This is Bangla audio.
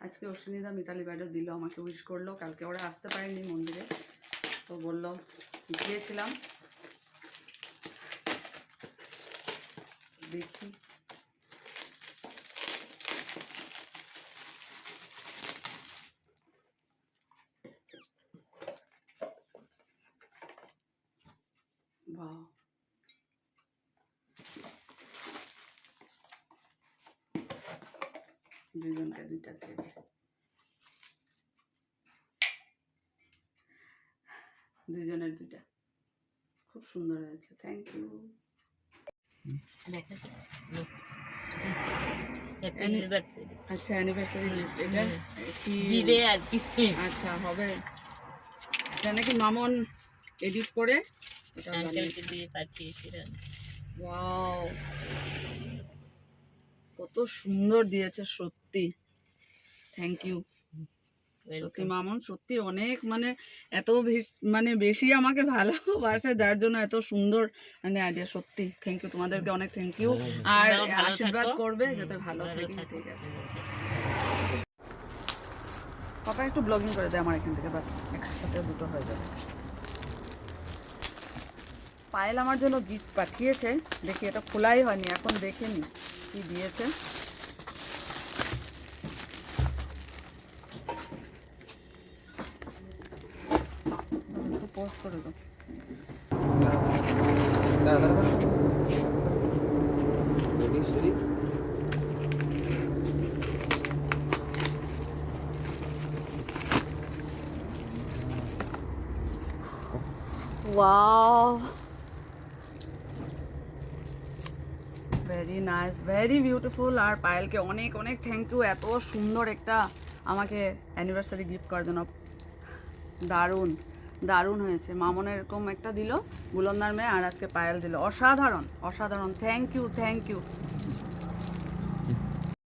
আজকে অশ্বিনীদা মিতালি বাইরেও দিল, আমাকে উইশ করলো। কালকে ওরা আসতে পারেনি মন্দিরে, তো বললো গিয়েছিলাম, দেখি। বাহ, দুজনকে দুইটা দিয়েছে, দুজনের দুইটা, খুব সুন্দর হয়েছে, থ্যাংক ইউ। আচ্ছা অ্যানিভার্সারি গিফট, এটা কি দিলে আর কি। আচ্ছা হবে, এটা নাকি মামন এডিট করে এটা আঙ্কেলকে দিয়ে পাঠিয়েছিলাম। ওয়াও, কত সুন্দর দিয়েছে সত্যি, থ্যাংক ইউ। সত্যি মামুন সত্যি অনেক মানে এত মানে বেশি আমাকে ভালোবাসে, যার জন্য এত সুন্দর মানে আইডিয়া, সত্যি থ্যাংক ইউ তোমাদেরকে, অনেক থ্যাংক ইউ। আর আশীর্বাদ করবে যাতে ভালো থাকি। ঠিক আছে পাপা, একটু ব্লগিং করে দেয় আমার এখান থেকে, বাস একসাথে দুটো হয়ে যাবে। পায়েল আমার জন্য গিফট পাঠিয়েছে, দেখি এটা খোলাই হয়নি এখন, দেখে নি কি দিয়েছে। একটু পোস্ট করে দাও। Wow, very nice, very beautiful. আর পায়েলকে অনেক অনেক থ্যাংক ইউ এত সুন্দর একটা আমাকে অ্যানিভার্সারি গিফট করার জন্য। দারুণ দারুণ হয়েছে। মামনে এরকম একটা দিল বুলন্দার মেয়ে, আর আজকে পায়েল দিল, অসাধারণ অসাধারণ, থ্যাংক ইউ থ্যাংক ইউ।